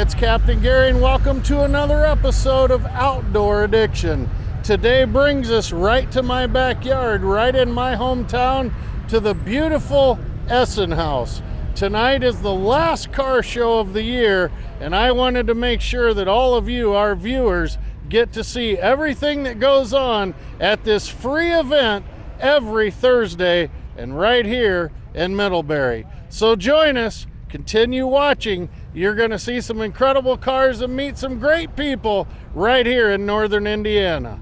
it's Captain Gary and welcome to another episode of Outdoor Addiction. Today brings us right to my backyard, right in my hometown, to the beautiful Essenhaus. Tonight is the last car show of the year, and I wanted to make sure that all of you, our viewers, get to see everything that goes on at this free event every Thursday and right here in Middlebury. So join us, continue watching. You're going to see some incredible cars and meet some great people right here in northern Indiana.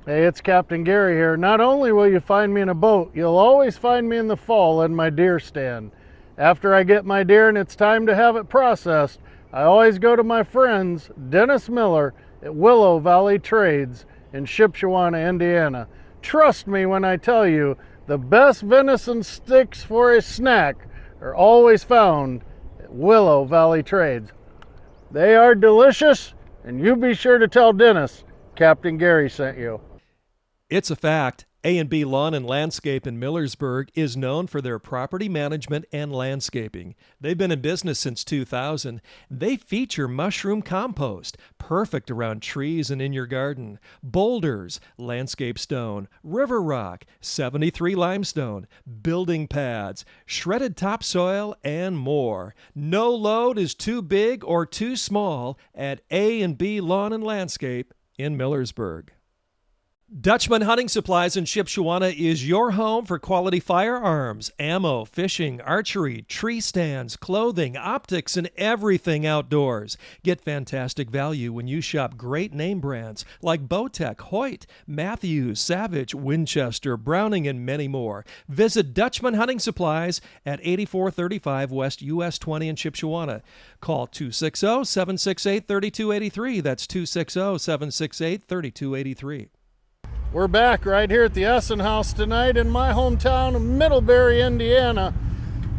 Hey, it's Captain Gary here. Not only will you find me in a boat, you'll always find me in the fall in my deer stand. After I get my deer and it's time to have it processed, I always go to my friends, Dennis Miller at Willow Valley Trades in Shipshewana, Indiana. Trust me when I tell you, the best venison sticks for a snack are always found at Willow Valley Trades. They are delicious, and you be sure to tell Dennis Captain Gary sent you. It's a fact. A&B Lawn and Landscape in Millersburg is known for their property management and landscaping. They've been in business since 2000. They feature mushroom compost, perfect around trees and in your garden, boulders, landscape stone, river rock, 73 limestone, building pads, shredded topsoil, and more. No load is too big or too small at A&B Lawn and Landscape in Millersburg. Dutchman Hunting Supplies in Shipshewana is your home for quality firearms, ammo, fishing, archery, tree stands, clothing, optics, and everything outdoors. Get fantastic value when you shop great name brands like Bowtech, Hoyt, Matthews, Savage, Winchester, Browning, and many more. Visit Dutchman Hunting Supplies at 8435 West US 20 in Shipshewana. Call 260-768-3283. That's 260-768-3283. We're back right here at the Essenhaus tonight in my hometown of Middlebury, Indiana.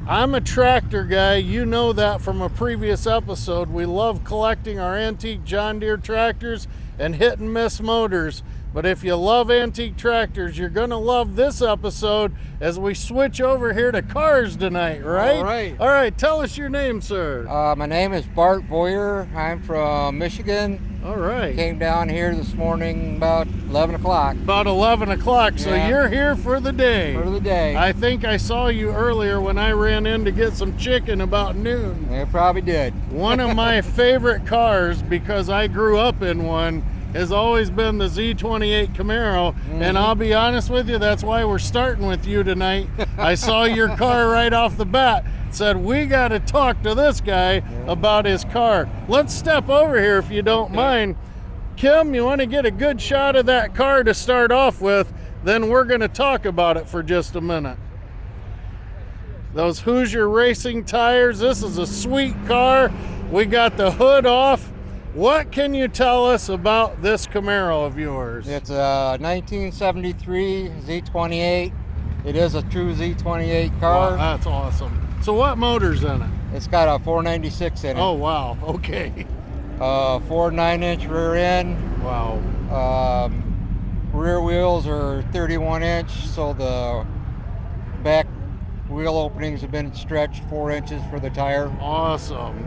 I'm a tractor guy. You know that from a previous episode. We love collecting our antique John Deere tractors and hit and miss motors. But if you love antique tractors, you're going to love this episode as we switch over here to cars tonight, right? All right, tell us your name, sir. My name is Bart Boyer. I'm from Michigan. All right. Came down here this morning about 11 o'clock. About 11 o'clock, so Yeah. You're here for the day. For the day. I think I saw you earlier when I ran in to get some chicken about noon. They probably did. One of my favorite cars, because I grew up in one, has always been the Z28 Camaro, and I'll be honest with you, that's why we're starting with you tonight. I saw your car right off the bat, said we got to talk to this guy about his car. Let's step over here if you don't mind. Kim, you want to get a good shot of that car to start off with, then we're going to talk about it for just a minute. Those Hoosier Racing tires, this is a sweet car. We got the hood off. What can you tell us about this Camaro of yours? It's a 1973 Z28. It is a true Z28 car. Wow, that's awesome. So what motor's in it? It's got a 496 in it. Oh, wow. Okay. 4 9-inch rear end. Wow. Rear wheels are 31-inch, so the back wheel openings have been stretched 4 inches for the tire. Awesome.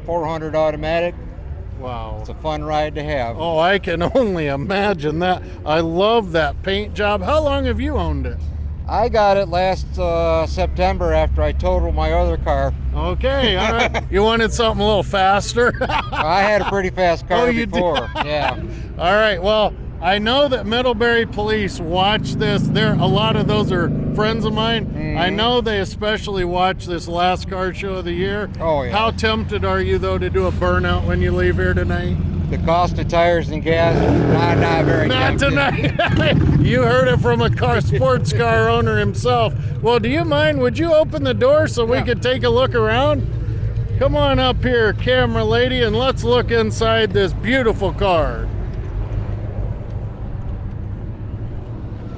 400 automatic. Wow. It's a fun ride to have. Oh, I can only imagine that. I love that paint job. How long have you owned it? I got it last September after I totaled my other car. Okay, all right. You wanted something a little faster? I had a pretty fast car before. Yeah. All right, well, I know that Middlebury police watch this. A lot of those are friends of mine. I know they especially watch this last car show of the year. Oh, yeah. How tempted are you, though, to do a burnout when you leave here tonight? The cost of tires and gas, not very Not tempting. tonight. You heard it from a sports car owner himself. Well, do you mind? Would you open the door so we could take a look around? Come on up here, camera lady, and let's look inside this beautiful car.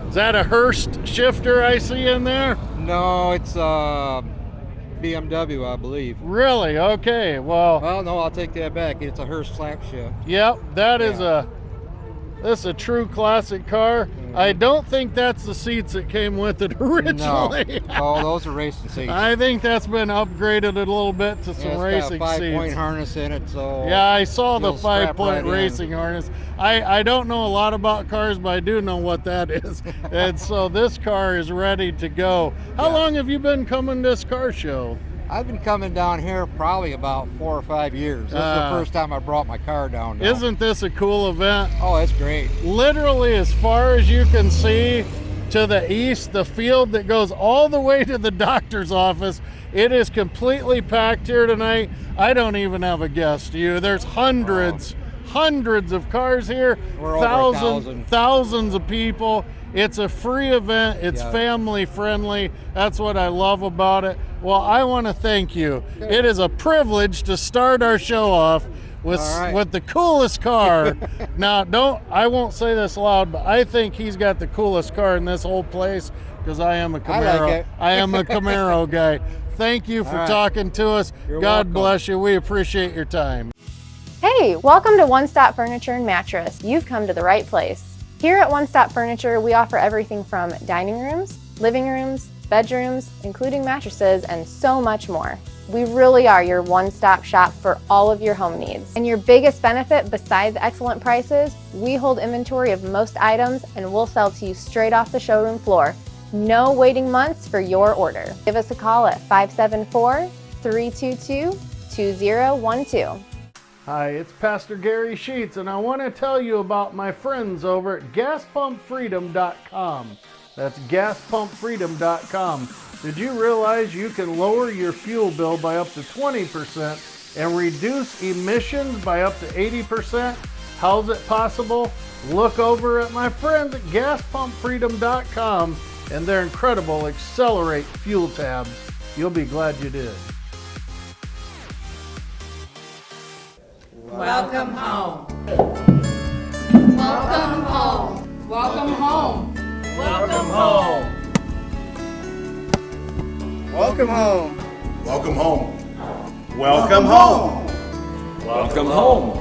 Is that a Hearst shifter I see in there? No, it's BMW, I believe. Really? Okay. Well, No, I'll take that back. It's a Hearst slap shift. yep, this is a true classic car. I don't think that's the seats that came with it originally. No, those are racing seats. I think that's been upgraded a little bit to some racing got a 5-point seats. harness in it, so Yeah, I saw the you'll strap 5-point right in. racing harness. I don't know a lot about cars, but I do know what that is. And so this car is ready to go. How long have you been coming to this car show? I've been coming down here probably about 4 or 5 years. This is the first time I brought my car down now. Isn't this a cool event? Oh, it's great. Literally, as far as you can see to the east, the field that goes all the way to the doctor's office, it is completely packed here tonight. I don't even have a guess, do you? There's hundreds of cars here, We're over 1,000. thousands of people. It's a free event. It's family friendly. That's what I love about it. Well, I want to thank you. It is a privilege to start our show off with the coolest car. Now, I won't say this loud, but I think he's got the coolest car in this whole place because I am a Camaro. I like it. I am a Camaro guy. Thank you for talking to us. You're God welcome. bless you. We appreciate your time. Hey, welcome to One Stop Furniture and Mattress. You've come to the right place. Here at One Stop Furniture, we offer everything from dining rooms, living rooms, bedrooms, including mattresses, and so much more. We really are your one-stop shop for all of your home needs. And your biggest benefit, besides excellent prices, we hold inventory of most items and we'll sell to you straight off the showroom floor. No waiting months for your order. Give us a call at 574-322-2012. Hi, it's Pastor Gary Sheets, and I want to tell you about my friends over at GasPumpFreedom.com. That's GasPumpFreedom.com. Did you realize you can lower your fuel bill by up to 20% and reduce emissions by up to 80%? How's it possible? Look over at my friends at GasPumpFreedom.com and their incredible Accelerate fuel tabs. You'll be glad you did. Welcome home. Welcome home. Welcome home. Welcome home. Welcome home. Welcome home. Welcome home. Welcome home.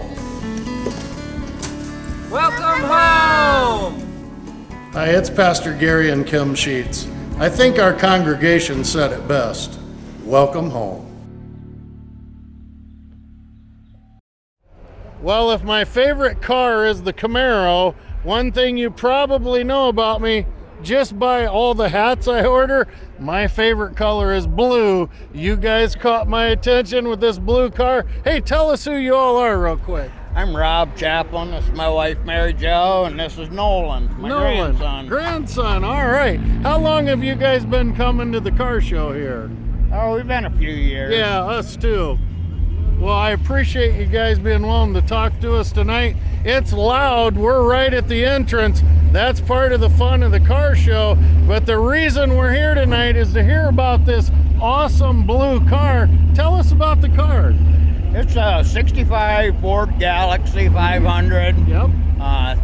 Welcome home. Hi, it's Pastor Gary and Kim Sheets. I think our congregation said it best. Welcome home. Well, if my favorite car is the Camaro, one thing you probably know about me, just by all the hats I order, my favorite color is blue. You guys caught my attention with this blue car. Hey, tell us who you all are real quick. I'm Rob Chaplin. This is my wife, Mary Jo, and this is Nolan, my grandson. Grandson, all right. How long have you guys been coming to the car show here? Oh, we've been a few years. Yeah, us too. Well, I appreciate you guys being willing to talk to us tonight. It's loud. We're right at the entrance. That's part of the fun of the car show. But the reason we're here tonight is to hear about this awesome blue car. Tell us about the car. It's a 65 Ford Galaxy 500. Yep.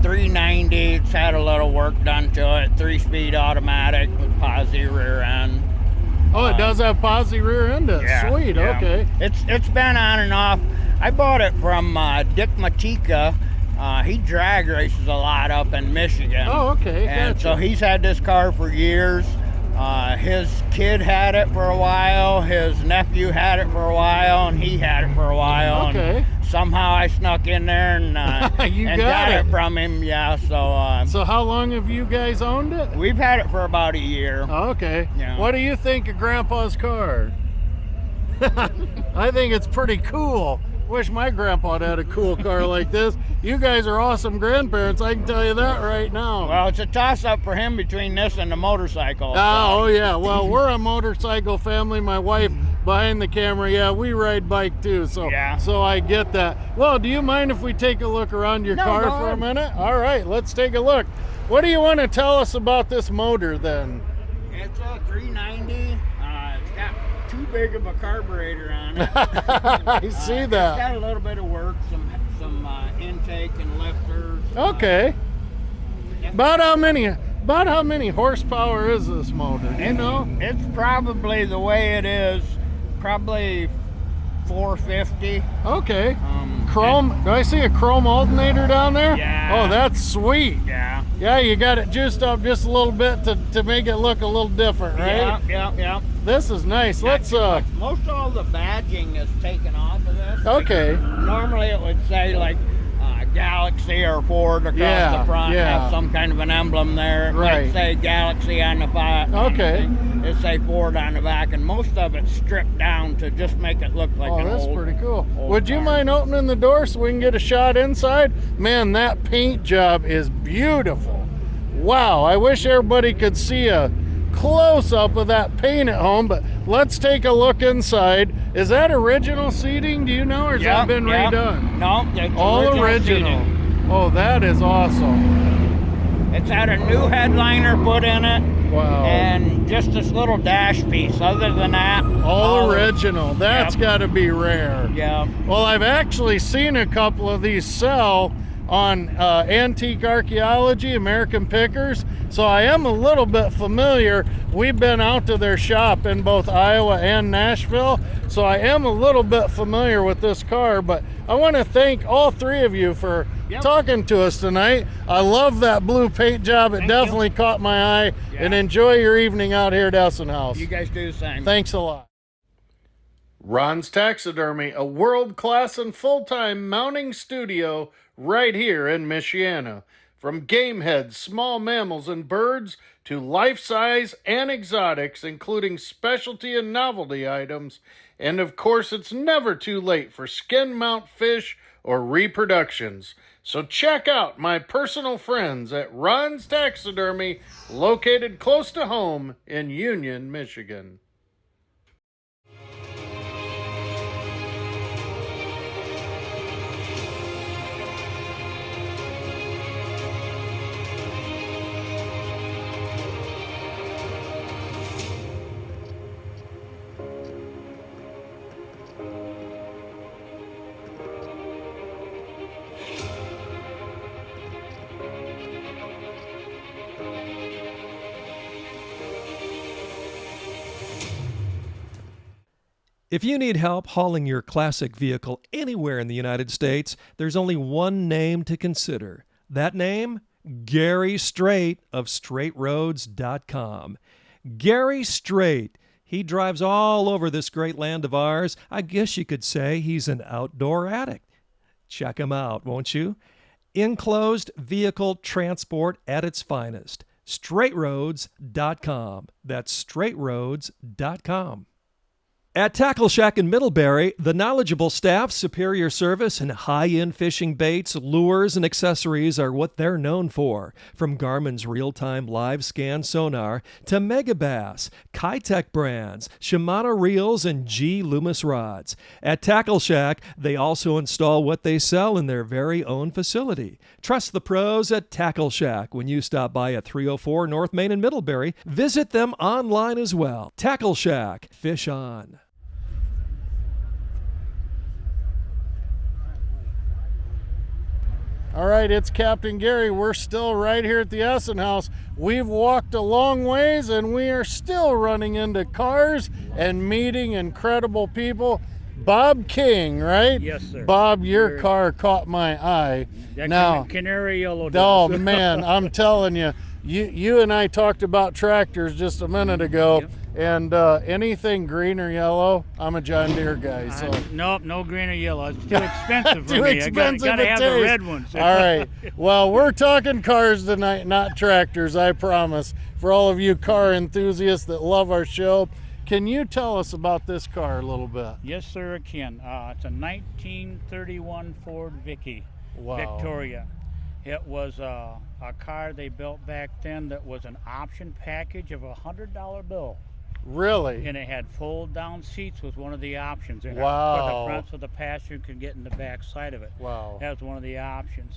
390. It's had a little work done to it. 3-speed automatic with posi rear end. Oh, it does have posi rear end. Yeah, Sweet, yeah. okay. It's been on and off. I bought it from Dick Matika. He drag races a lot up in Michigan. Oh, okay, And gotcha. so he's had this car for years. His kid had it for a while. His nephew had it for a while, and he had it for a while. Okay. And somehow I snuck in there and, You and got it. from him. Yeah. So So how long have you guys owned it? we've had it for about a year. Okay. Yeah. What do you think of Grandpa's car? I think it's pretty cool. Wish my grandpa had a cool car like this. You guys are awesome grandparents, I can tell you that right now. Well, it's a toss-up for him between this and the motorcycle. Oh yeah, well, we're a motorcycle family. My wife behind the camera, yeah, we ride bike too, so Yeah. so I get that. Well, do you mind if we take a look around your No, car go for a ahead. minute? All right, let's take a look. What do you want to tell us about this motor then? It's a 390. It's got 2 too big of a carburetor on it. I see It's that. got a little bit of work, some intake and lifters. Okay. About how many horsepower is this motor? Do you know? It's probably the way it is, probably 450. Okay. Chrome. Do I see a chrome alternator down there? Yeah. Oh, that's sweet. Yeah. Yeah, you got it juiced up just a little bit to make it look a little different, right? Yeah. This is nice. Let's Most all the badging is taken off of this. Okay. Normally it would say like Galaxy or Ford across Yeah, the front, yeah. have some kind of an emblem there. It Right. might say Galaxy on the back. Okay. It say Ford on the back, and most of it's stripped down to just make it look like Oh, an that's old. pretty cool. old Would you car. mind opening the door so we can get a shot inside? Man, that paint job is beautiful. Wow, I wish everybody could see a close-up of that paint at home, but let's take a look inside. Is that original seating, do you know, or has that been redone? No, it's All original. seating. Oh, that is awesome. It's had a new headliner put in it. Wow. And just this little dash piece. Other than that, All original. That's Yep. got to be rare. Yeah. Well, I've actually seen a couple of these sell on Antique Archaeology, American Pickers, so I am a little bit familiar. We've been out to their shop in both Iowa and Nashville, so I am a little bit familiar with this car, but I want to thank all three of you for talking to us tonight. I love that blue paint job. It definitely caught my eye, and enjoy your evening out here at Essenhaus. You guys do the same. Thanks a lot. Ron's Taxidermy, a world-class and full-time mounting studio right here in Michiana. From game heads, small mammals, and birds to life-size and exotics, including specialty and novelty items. And of course, it's never too late for skin mount fish or reproductions. So check out my personal friends at Ron's Taxidermy, located close to home in Union, Michigan. If you need help hauling your classic vehicle anywhere in the United States, there's only one name to consider. That name? Gary Strait of straightroads.com. Gary Strait. He drives all over this great land of ours. I guess you could say he's an outdoor addict. Check him out, won't you? Enclosed vehicle transport at its finest. straightroads.com. That's straightroads.com. At Tackle Shack in Middlebury, the knowledgeable staff, superior service, and high-end fishing baits, lures, and accessories are what they're known for. From Garmin's real-time live scan sonar to Megabass, Kitech brands, Shimano reels, and G Loomis rods. At Tackle Shack, they also install what they sell in their very own facility. Trust the pros at Tackle Shack when you stop by at 304 North Main in Middlebury. Visit them online as well. Tackle Shack. Fish on. All right, it's Captain Gary. We're still right here at the Essenhaus. We've walked a long ways and we are still running into cars and meeting incredible people. Bob King, right? Yes, sir. Bob, your car caught my eye. That Now, canary yellow. oh does. man, I'm telling you, you and I talked about tractors just a minute ago. Yep. And anything green or yellow, I'm a John Deere guy. So Nope, no green or yellow. It's too expensive for too me. expensive I gotta to have taste. the red ones. All right. Well, we're talking cars tonight, not tractors, I promise. For all of you car enthusiasts that love our show, can you tell us about this car a little bit? Yes, sir, it can. It's a 1931 Ford Vicky Wow. Victoria. It was a car they built back then that was an option package of $100 bill. Really? And it had fold-down seats was one of the options. And Wow. For the front so the passenger could get in the back side of it. Wow. That was one of the options.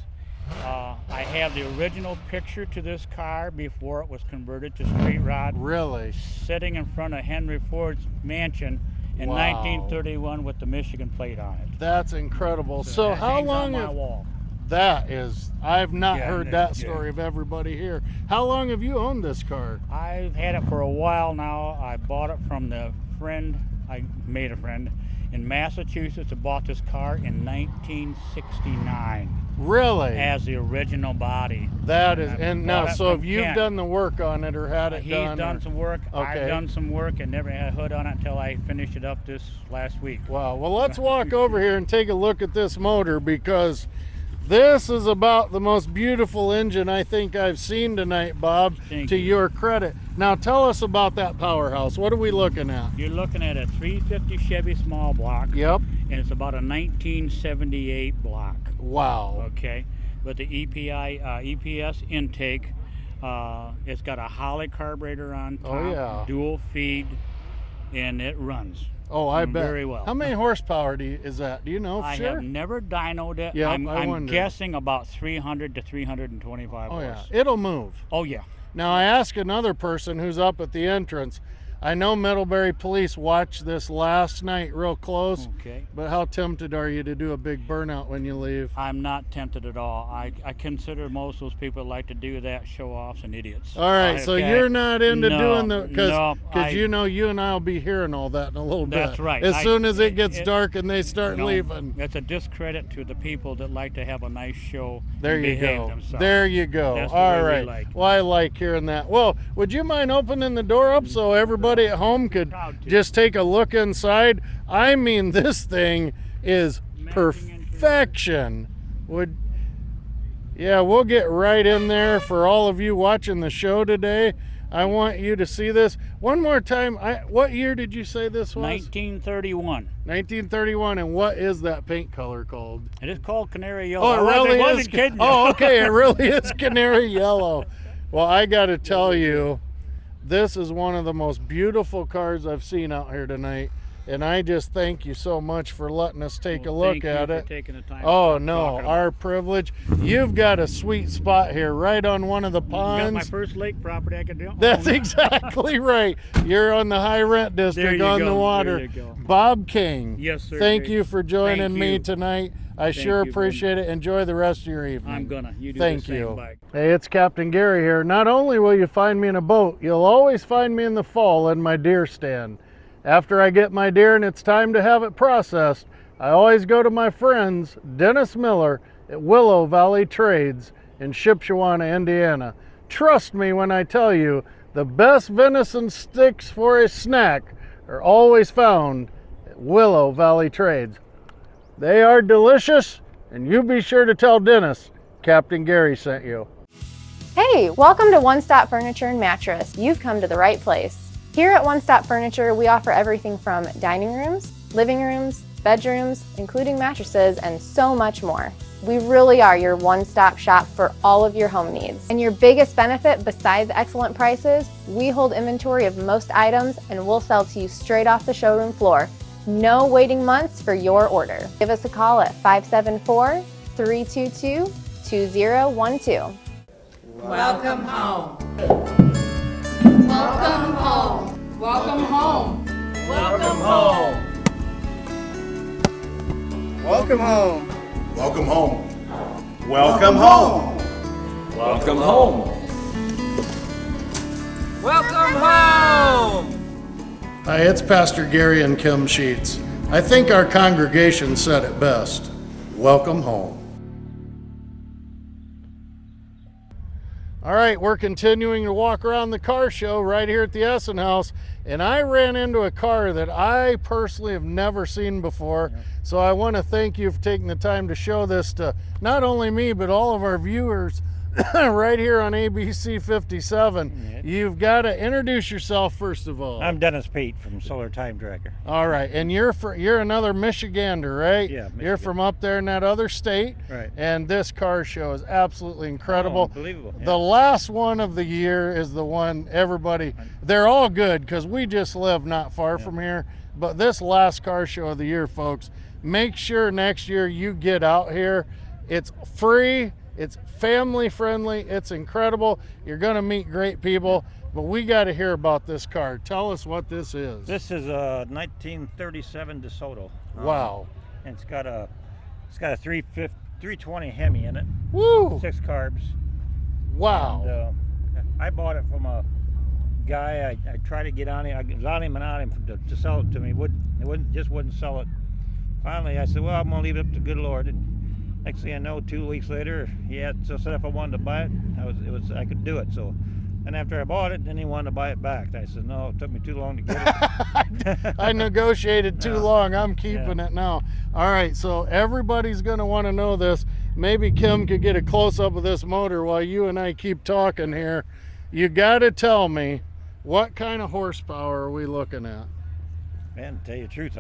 I have the original picture to this car before it was converted to straight rod. Really? Sitting in front of Henry Ford's mansion in Wow. 1931 with the Michigan plate on it. That's incredible. So It how hangs long on my have, wall. that is, I've not Yeah, heard yeah, that yeah. story of everybody here. How long have you owned this car? I've had it for a while now. I bought it from the friend, I made a friend in Massachusetts that bought this car in 1969 Really? as the original body. That is, I and bought now, it so from if you've Kent. done the work on it or had it He's done? done or- some work. Okay. I've done some work and never had a hood on it until I finished it up this last week. Wow. Well, let's walk over here and take a look at this motor, because this is about the most beautiful engine I think I've seen tonight, Bob, Thank to you. your credit. Now tell us about that powerhouse. What are we looking at? You're looking at a 350 Chevy small block, Yep. and it's about a 1978 block. Wow. Okay, with the EPS intake. It's got a Holly carburetor on top, Oh, yeah. dual feed, and it runs. Oh, I bet. Very well. How many horsepower is that? Do you know? I Sure. have never dynoed it. Yep, I'm I wondered. guessing about 300 to 325 Oh, yeah. horse. It'll move. Oh, yeah. Now, I asked another person who's up at the entrance. I know Middlebury police watched this last night real close, Okay. but how tempted are you to do a big burnout when you leave? I'm not tempted at all. I consider most of those people that like to do that show-offs and idiots. All right, so Okay? you're not into No, doing the, because no, I- you know you and I will be hearing all that in a little bit. That's right. As soon as it gets dark and they start No, leaving. It's a discredit to the people that like to have a nice show There and you behave go. themselves. There you go. That's the All way we right. like. Well, I like hearing that. Well, would you mind opening the door up so everybody at home could Proud to. just take a look inside? I mean, this thing is Matching perfection. Yeah, we'll get right in there for all of you watching the show today. I want you to see this one more time. What year did you say this was? 1931. 1931. And what is that paint color called? It is called Canary Yellow. Oh, I it really wasn't is. kidding you. Oh, okay. It really is canary yellow. Well, I got to tell you, this is one of the most beautiful cars I've seen out here tonight. And I just thank you so much for letting us take a Well, look thank you at for it. taking the time Oh to no, talk about our it. privilege. You've got a sweet spot here, right on one of the You got my ponds. first lake property I could do. That's exactly right. You're on the high rent district you on go, the water. there you go. Bob King. Yes, sir. Thank you for joining Thank me you. tonight. I sure you, appreciate it. Enjoy the rest of your evening. I'm gonna. You do Thank the same. you. Bye. Hey, it's Captain Gary here. Not only will you find me in a boat, you'll always find me in the fall in my deer stand. After I get my deer and it's time to have it processed, I always go to my friends, Dennis Miller at Willow Valley Trades in Shipshewana, Indiana. Trust me when I tell you, the best venison sticks for a snack are always found at Willow Valley Trades. They are delicious, and you be sure to tell Dennis Captain Gary sent you. Hey, welcome to One Stop Furniture and Mattress. You've come to the right place. Here at One Stop Furniture, we offer everything from dining rooms, living rooms, bedrooms, including mattresses, and so much more. We really are your one-stop shop for all of your home needs. And your biggest benefit, besides excellent prices, we hold inventory of most items and we'll sell to you straight off the showroom floor. No waiting months for your order. Give us a call at 574-322-2012. Welcome home. Welcome home. Welcome home. Welcome home. Welcome home. Welcome home. Welcome home. Welcome home. Welcome home. Hi, it's Pastor Gary and Kim Sheets. I think our congregation said it best. Welcome home. All right, we're continuing to walk around the car show right here at the Essenhaus, and I ran into a car that I personally have never seen before. So I want to thank you for taking the time to show this to not only me, but all of our viewers right here on ABC 57. You've got to introduce yourself first of all. I'm Dennis Pate from Solar Time Tracker. All right, and you're another Michigander, right? Yeah, You're Michigan. from up there in that other state. Right. And this car show is absolutely incredible. Oh, unbelievable. Yeah. The last one of the year is the one they're all good because we just live not far from here. But this last car show of the year, folks, make sure next year you get out here. It's free. It's family friendly. It's incredible. You're going to meet great people. But we got to hear about this car. Tell us what this is. This is a 1937 DeSoto. Wow. And it's got a 320 Hemi in it. Woo! 6 carbs. Wow. And, I bought it from a guy. I tried to get on him. I was on him and on him to sell it to me. Just wouldn't sell it. Finally, I said, well, I'm gonna leave it up to good Lord. And next thing I know, 2 weeks later, he had said if I wanted to buy it, I could do it. So. And after I bought it, then he wanted to buy it back. I said, no, it took me too long to get it. I negotiated too long. I'm keeping it now. All right, so everybody's going to want to know this. Maybe Kim could get a close-up of this motor while you and I keep talking here. You got to tell me, what kind of horsepower are we looking at? Man, to tell you the truth,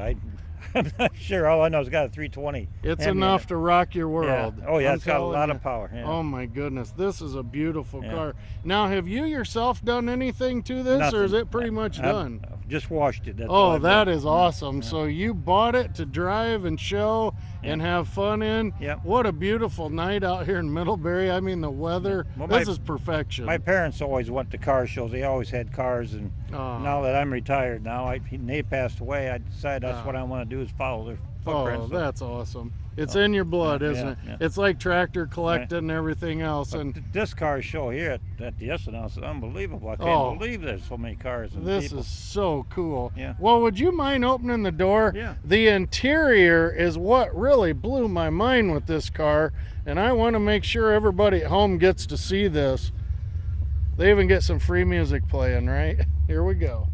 I'm not sure. All I know is it's got a 320. It's enough to rock your world. Yeah. Oh, yeah, it's got a lot of power. Yeah. Oh, my goodness. This is a beautiful car. Now, have you yourself done anything to this, Nothing. or is it pretty much done? Just washed it. That's all Oh, I've that done. is awesome. Yeah. So you bought it to drive and show and have fun in? Yep. What a beautiful night out here in Middlebury. I mean, the weather, Well, this is perfection. My parents always went to car shows. They always had cars, and now that I'm retired now, they passed away, I decided that's what I want to do is follow their footprints. Oh, that's awesome. It's in your blood, isn't it? Yeah. It's like tractor collecting and everything else. But And this car show here at the Essenhaus is unbelievable. I can't believe there's so many cars and this people. is so cool. Yeah. Well, would you mind opening the door? Yeah. The interior is what really blew my mind with this car, and I want to make sure everybody at home gets to see this. They even get some free music playing, right? Here we go.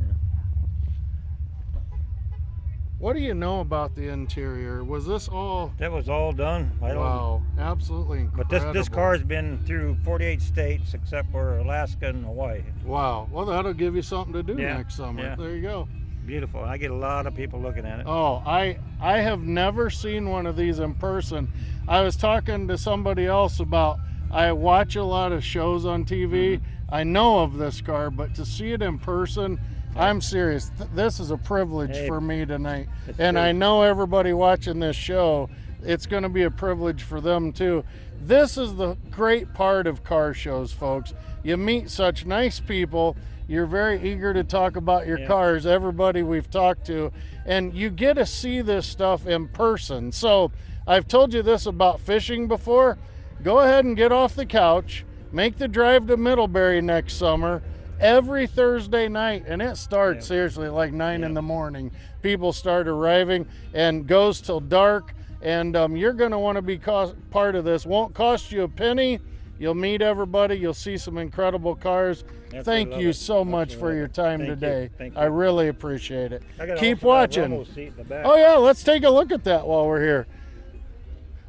What do you know about the interior? Was this all? That was all done. Wow, absolutely incredible. But this car's been through 48 states except for Alaska and Hawaii. Wow. Well, that'll give you something to do next summer. Yeah. There you go. Beautiful. I get a lot of people looking at it. Oh, I have never seen one of these in person. I was talking to somebody else about, I watch a lot of shows on TV. I know of this car, but to see it in person, I'm serious. This is a privilege for me tonight. And I know everybody watching this show, it's going to be a privilege for them too. This is the great part of car shows, folks. You meet such nice people. You're very eager to talk about your cars, everybody we've talked to, and you get to see this stuff in person. So I've told you this about fishing before. Go ahead and get off the couch, make the drive to Middlebury next summer, every Thursday night, and it starts seriously at like 9 in the morning. People start arriving and goes till dark, and you're going to want to be part of this. Won't cost you a penny. You'll meet everybody. You'll see some incredible cars. Thank you so much for your time today. Thank you. I really appreciate it. Keep also watching. Rumble seat in the back. Oh yeah, let's take a look at that while we're here.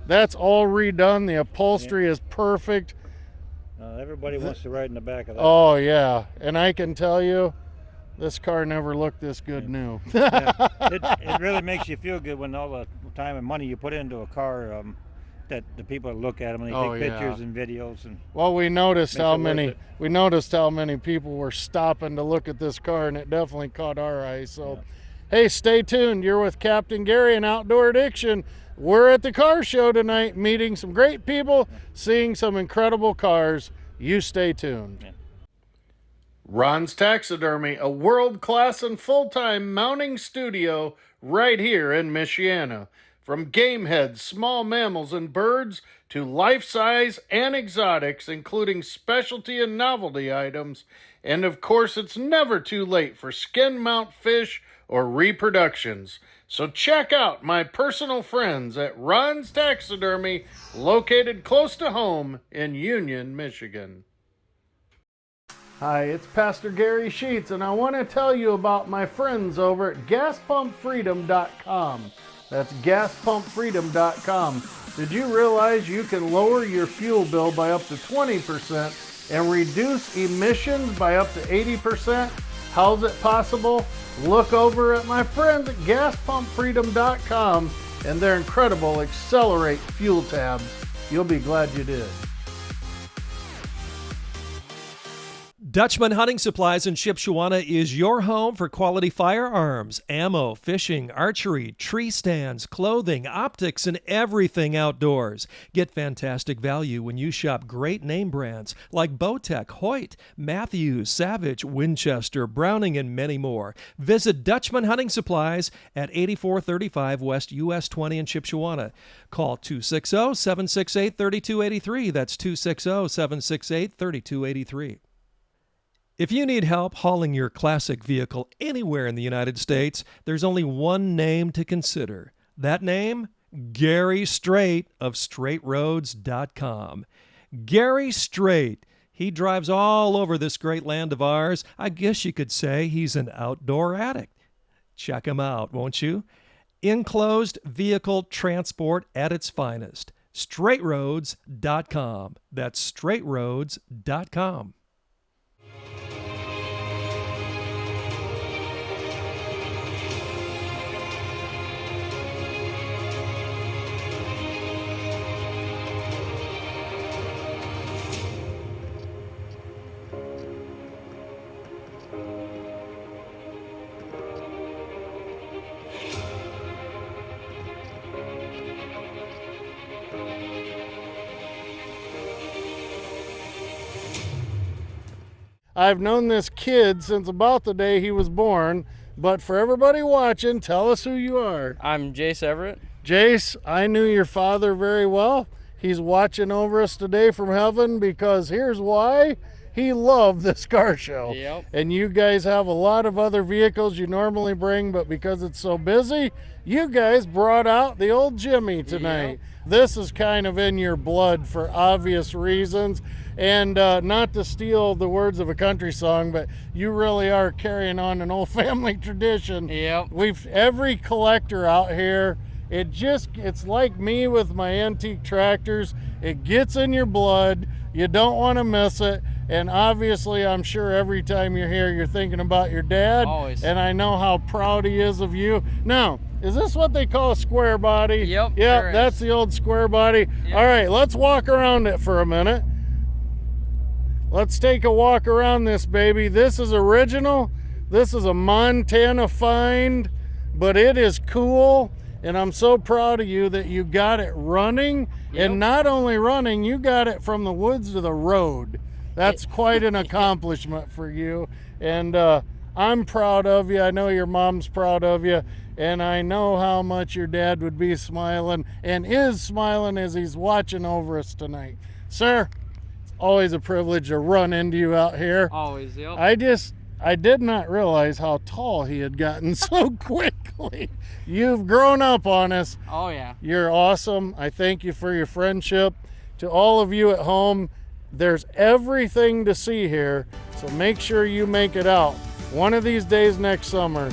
That's all redone. The upholstery is perfect. Everybody wants to ride in the back of that. Oh yeah, and I can tell you, this car never looked this good new. It really makes you feel good when all the time and money you put into a car, that the people look at them and they take pictures and videos. And well, we noticed how many people were stopping to look at this car, and it definitely caught our eye. So, hey, stay tuned. You're with Captain Gary and Outdoor Addiction. We're at the car show tonight, meeting some great people, seeing some incredible cars. You stay tuned. Ron's Taxidermy, a world-class and full-time mounting studio right here in Michiana. From game heads, small mammals and birds, to life-size and exotics, including specialty and novelty items. And of course, it's never too late for skin mount fish or reproductions. So check out my personal friends at Ron's Taxidermy, located close to home in Union, Michigan. Hi, it's Pastor Gary Sheets, and I want to tell you about my friends over at GasPumpFreedom.com. That's GasPumpFreedom.com. Did you realize you can lower your fuel bill by up to 20% and reduce emissions by up to 80%? How's it possible? Look over at my friends at GasPumpFreedom.com and their incredible Accelerate fuel tabs. You'll be glad you did. Dutchman Hunting Supplies in Shipshewana is your home for quality firearms, ammo, fishing, archery, tree stands, clothing, optics, and everything outdoors. Get fantastic value when you shop great name brands like Bowtech, Hoyt, Matthews, Savage, Winchester, Browning, and many more. Visit Dutchman Hunting Supplies at 8435 West US 20 in Shipshewana. Call 260-768-3283. That's 260-768-3283. If you need help hauling your classic vehicle anywhere in the United States, there's only one name to consider. That name? Gary Strait of StraightRoads.com. Gary Strait. He drives all over this great land of ours. I guess you could say he's an outdoor addict. Check him out, won't you? Enclosed vehicle transport at its finest. StraightRoads.com. That's StraightRoads.com. I've known this kid since about the day he was born, but for everybody watching, tell us who you are. I'm Jace Everett. Jace, I knew your father very well. He's watching over us today from heaven because here's why. He loved this car show. Yep. And you guys have a lot of other vehicles you normally bring, but because it's so busy, you guys brought out the old Jimmy tonight. Yep. This is kind of in your blood for obvious reasons. And not to steal the words of a country song, but you really are carrying on an old family tradition. Yep. Every collector out here, it's like me with my antique tractors. It gets in your blood. You don't want to miss it. And obviously, I'm sure every time you're here, you're thinking about your dad. Always. And I know how proud he is of you. Now, is this what they call a square body? Yep. Yeah, sure that's is. the old square body. Yep. All right, let's walk around it for a minute. Let's take a walk around this baby. This is original. This is a Montana find, but it is cool. And I'm so proud of you that you got it running. Yep. And not only running, you got it from the woods to the road. That's quite an accomplishment for you. And I'm proud of you. I know your mom's proud of you. And I know how much your dad would be smiling and is smiling as he's watching over us tonight. Sir, it's always a privilege to run into you out here. Always, yep. I did not realize how tall he had gotten so quickly. You've grown up on us. Oh, yeah. You're awesome. I thank you for your friendship. To all of you at home, there's everything to see here, so make sure you make it out one of these days next summer.